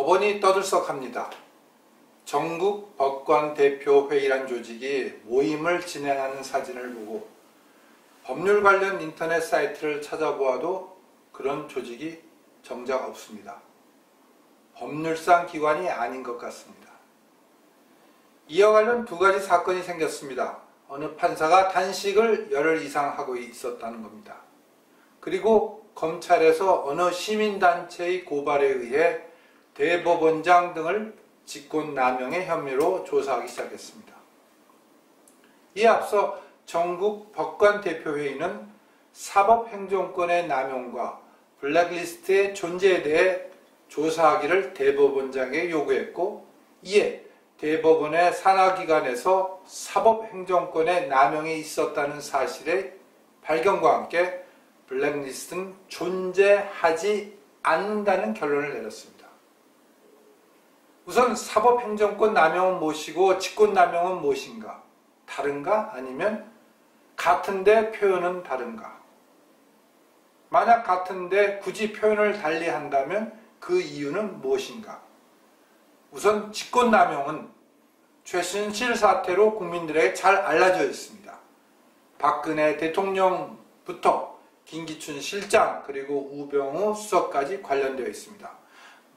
법원이 떠들썩합니다. 전국 법관대표회의란 조직이 모임을 진행하는 사진을 보고 법률 관련 인터넷 사이트를 찾아보아도 그런 조직이 정작 없습니다. 법률상 기관이 아닌 것 같습니다. 이와 관련 두 가지 사건이 생겼습니다. 어느 판사가 단식을 열흘 이상 하고 있었다는 겁니다. 그리고 검찰에서 어느 시민단체의 고발에 의해 대법원장 등을 직권남용의 혐의로 조사하기 시작했습니다. 이에 앞서 전국 법관대표회의는 사법행정권의 남용과 블랙리스트의 존재에 대해 조사하기를 대법원장에게 요구했고, 이에 대법원의 산하기관에서 사법행정권의 남용이 있었다는 사실의 발견과 함께 블랙리스트는 존재하지 않는다는 결론을 내렸습니다. 우선 사법행정권 남용은 무엇이고 직권남용은 무엇인가? 다른가? 아니면 같은데 표현은 다른가? 만약 같은데 굳이 표현을 달리 한다면 그 이유는 무엇인가? 우선 직권남용은 최순실 사태로 국민들에게 잘 알려져 있습니다. 박근혜 대통령부터 김기춘 실장 그리고 우병우 수석까지 관련되어 있습니다.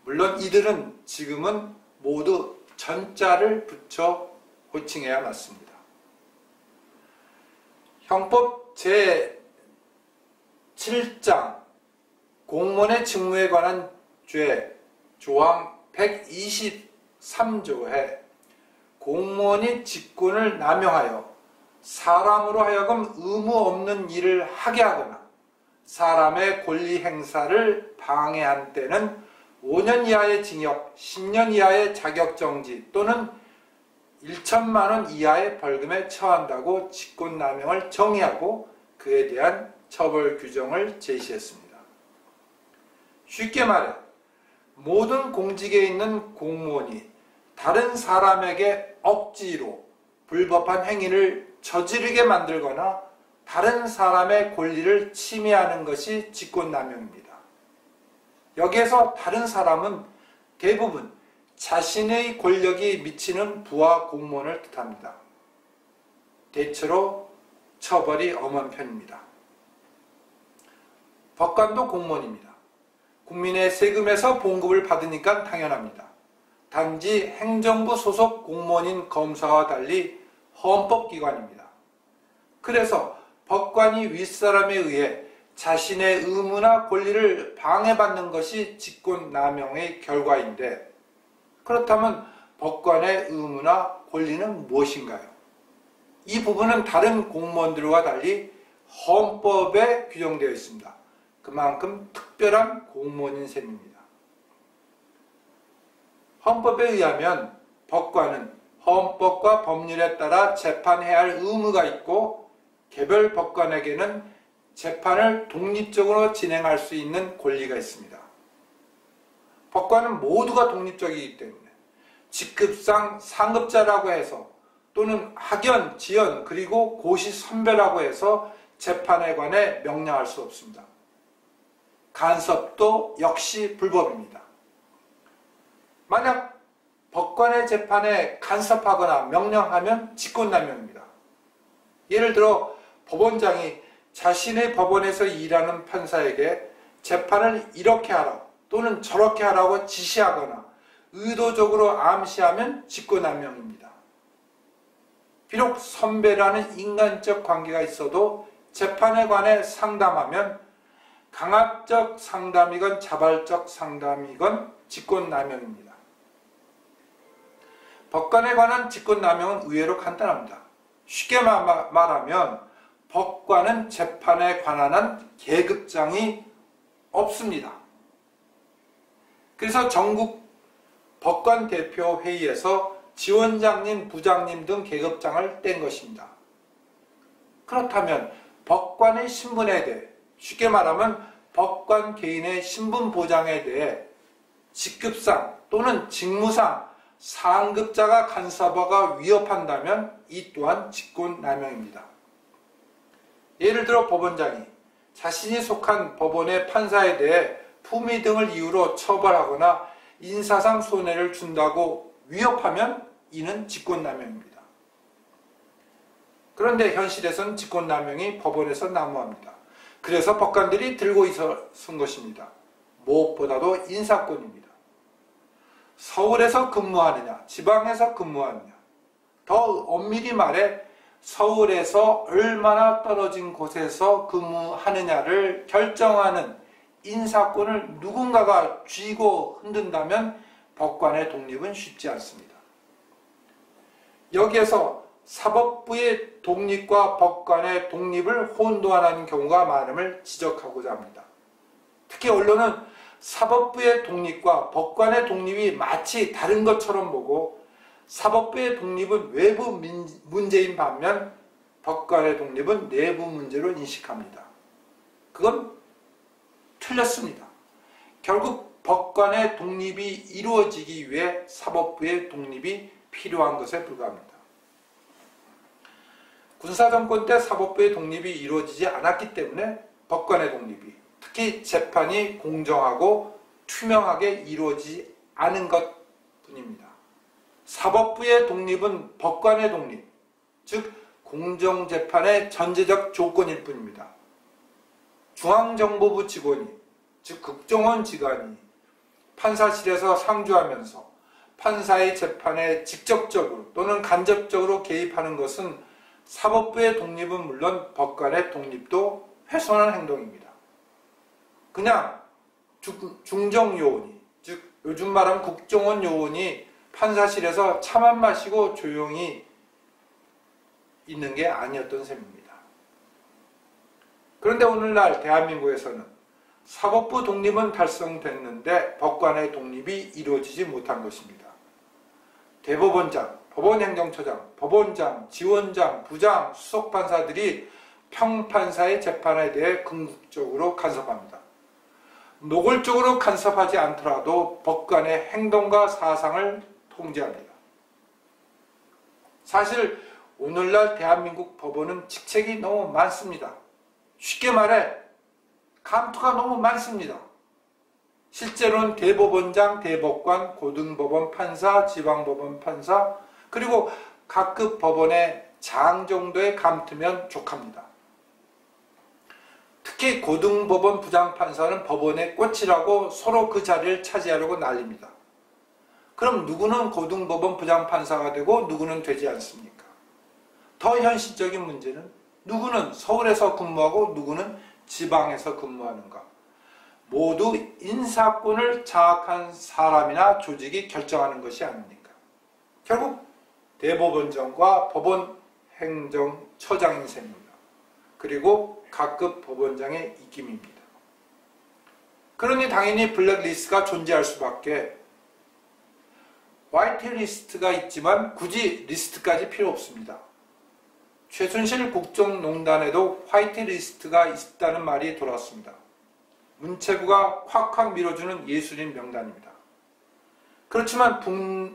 물론 이들은 지금은 모두 전자를 붙여 호칭해야 맞습니다. 형법 제7장 공무원의 직무에 관한 죄 조항 123조에 공무원이 직권을 남용하여 사람으로 하여금 의무 없는 일을 하게 하거나 사람의 권리 행사를 방해한 때는 5년 이하의 징역, 10년 이하의 자격정지 또는 1천만 원 이하의 벌금에 처한다고 직권남용을 정의하고 그에 대한 처벌 규정을 제시했습니다. 쉽게 말해 모든 공직에 있는 공무원이 다른 사람에게 억지로 불법한 행위를 저지르게 만들거나 다른 사람의 권리를 침해하는 것이 직권남용입니다. 여기에서 다른 사람은 대부분 자신의 권력이 미치는 부하 공무원을 뜻합니다. 대체로 처벌이 엄한 편입니다. 법관도 공무원입니다. 국민의 세금에서 봉급을 받으니까 당연합니다. 단지 행정부 소속 공무원인 검사와 달리 헌법기관입니다. 그래서 법관이 윗사람에 의해 자신의 의무나 권리를 방해받는 것이 직권남용의 결과인데, 그렇다면 법관의 의무나 권리는 무엇인가요? 이 부분은 다른 공무원들과 달리 헌법에 규정되어 있습니다. 그만큼 특별한 공무원인 셈입니다. 헌법에 의하면 법관은 헌법과 법률에 따라 재판해야 할 의무가 있고 개별 법관에게는 재판을 독립적으로 진행할 수 있는 권리가 있습니다. 법관은 모두가 독립적이기 때문에 직급상 상급자라고 해서 또는 학연, 지연, 그리고 고시 선배라고 해서 재판에 관해 명령할 수 없습니다. 간섭도 역시 불법입니다. 만약 법관의 재판에 간섭하거나 명령하면 직권남용입니다. 예를 들어 법원장이 자신의 법원에서 일하는 판사에게 재판을 이렇게 하라 또는 저렇게 하라고 지시하거나 의도적으로 암시하면 직권남용입니다. 비록 선배라는 인간적 관계가 있어도 재판에 관해 상담하면 강압적 상담이건 자발적 상담이건 직권남용입니다. 법관에 관한 직권남용은 의외로 간단합니다. 쉽게 말하면 법관은 재판에 관한 한 계급장이 없습니다. 그래서 전국 법관대표회의에서 지원장님, 부장님 등 계급장을 뗀 것입니다. 그렇다면 법관의 신분에 대해, 쉽게 말하면 법관 개인의 신분 보장에 대해 직급상 또는 직무상 상급자가 간섭하거나 위협한다면 이 또한 직권남용입니다. 예를 들어 법원장이 자신이 속한 법원의 판사에 대해 품위 등을 이유로 처벌하거나 인사상 손해를 준다고 위협하면 이는 직권남용입니다. 그런데 현실에서는 직권남용이 법원에서 난무합니다. 그래서 법관들이 들고 있었은 것입니다. 무엇보다도 인사권입니다. 서울에서 근무하느냐, 지방에서 근무하느냐. 더 엄밀히 말해 서울에서 얼마나 떨어진 곳에서 근무하느냐를 결정하는 인사권을 누군가가 쥐고 흔든다면 법관의 독립은 쉽지 않습니다. 여기에서 사법부의 독립과 법관의 독립을 혼동하는 경우가 많음을 지적하고자 합니다. 특히 언론은 사법부의 독립과 법관의 독립이 마치 다른 것처럼 보고 사법부의 독립은 외부 문제인 반면 법관의 독립은 내부 문제로 인식합니다. 그건 틀렸습니다. 결국 법관의 독립이 이루어지기 위해 사법부의 독립이 필요한 것에 불과합니다. 군사정권 때 사법부의 독립이 이루어지지 않았기 때문에 법관의 독립이, 특히 재판이 공정하고 투명하게 이루어지지 않은 것뿐입니다. 사법부의 독립은 법관의 독립, 즉 공정재판의 전제적 조건일 뿐입니다. 중앙정보부 직원이, 즉 국정원 직원이 판사실에서 상주하면서 판사의 재판에 직접적으로 또는 간접적으로 개입하는 것은 사법부의 독립은 물론 법관의 독립도 훼손한 행동입니다. 그냥 중정요원이, 즉 요즘 말하면 국정원 요원이 판사실에서 차만 마시고 조용히 있는 게 아니었던 셈입니다. 그런데 오늘날 대한민국에서는 사법부 독립은 달성됐는데 법관의 독립이 이루어지지 못한 것입니다. 대법원장, 법원행정처장, 법원장, 지원장, 부장, 수석판사들이 평판사의 재판에 대해 궁극적으로 간섭합니다. 노골적으로 간섭하지 않더라도 법관의 행동과 사상을 통제합니다. 사실 오늘날 대한민국 법원은 직책이 너무 많습니다. 쉽게 말해 감투가 너무 많습니다. 실제로는 대법원장, 대법관, 고등법원 판사, 지방법원 판사, 그리고 각급 법원의 장 정도의 감투면 족합니다. 특히 고등법원 부장판사는 법원의 꽃이라고 서로 그 자리를 차지하려고 난립니다. 그럼 누구는 고등법원 부장판사가 되고 누구는 되지 않습니까? 더 현실적인 문제는 누구는 서울에서 근무하고 누구는 지방에서 근무하는가? 모두 인사권을 장악한 사람이나 조직이 결정하는 것이 아닙니까? 결국 대법원장과 법원행정처장인 셈입니다. 그리고 각급 법원장의 입김입니다. 그러니 당연히 블랙리스트가 존재할 수밖에, 화이트리스트가 있지만 굳이 리스트까지 필요 없습니다. 최순실 국정농단에도 화이트리스트가 있다는 말이 돌았습니다. 문체부가 콱콱 밀어주는 예술인 명단입니다. 그렇지만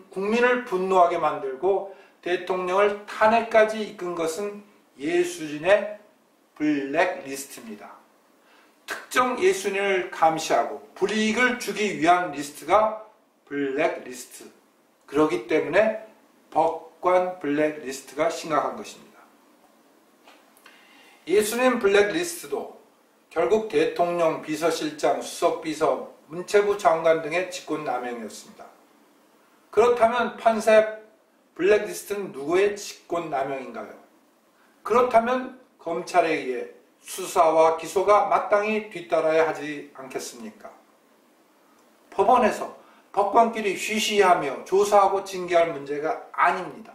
국민을 분노하게 만들고 대통령을 탄핵까지 이끈 것은 예술인의 블랙리스트입니다. 특정 예술인을 감시하고 불이익을 주기 위한 리스트가 블랙리스트. 그렇기 때문에 법관 블랙리스트가 심각한 것입니다. 예술인 블랙리스트도 결국 대통령, 비서실장, 수석비서, 문체부 장관 등의 직권남용이었습니다. 그렇다면 판사의 블랙리스트는 누구의 직권남용인가요? 그렇다면 검찰에 의해 수사와 기소가 마땅히 뒤따라야 하지 않겠습니까? 법원에서 법관끼리 쉬쉬하며 조사하고 징계할 문제가 아닙니다.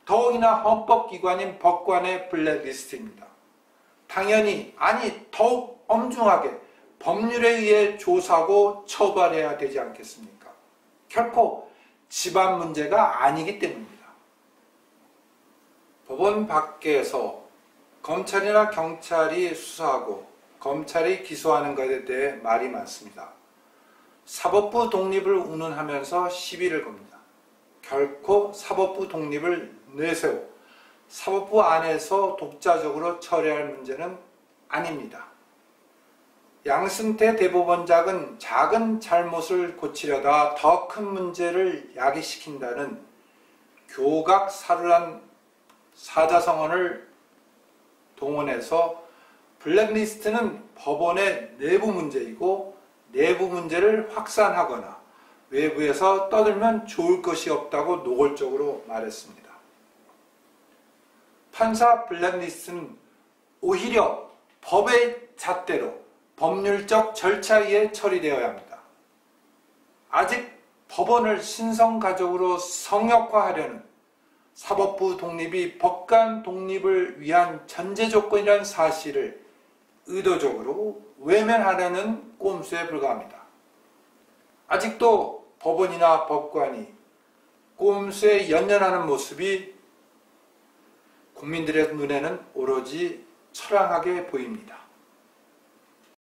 더욱이나 헌법기관인 법관의 블랙리스트입니다. 당연히, 아니 더욱 엄중하게 법률에 의해 조사하고 처벌해야 되지 않겠습니까? 결코 집안 문제가 아니기 때문입니다. 법원 밖에서 검찰이나 경찰이 수사하고 검찰이 기소하는 것에 대해 말이 많습니다. 사법부 독립을 운운하면서 시비를 겁니다. 결코 사법부 독립을 내세워 사법부 안에서 독자적으로 처리할 문제는 아닙니다. 양승태 대법원장은 작은 잘못을 고치려다 더 큰 문제를 야기시킨다는 교각사르란 사자성어를 동원해서 블랙리스트는 법원의 내부 문제이고 내부 문제를 확산하거나 외부에서 떠들면 좋을 것이 없다고 노골적으로 말했습니다. 판사 블랙리스트는 오히려 법의 잣대로 법률적 절차에 의해 처리되어야 합니다. 아직 법원을 신성가족으로 성역화하려는 사법부 독립이 법관 독립을 위한 전제 조건이라는 사실을 의도적으로 외면하려는 꼼수에 불과합니다. 아직도 법원이나 법관이 꼼수에 연연하는 모습이 국민들의 눈에는 오로지 처량하게 보입니다.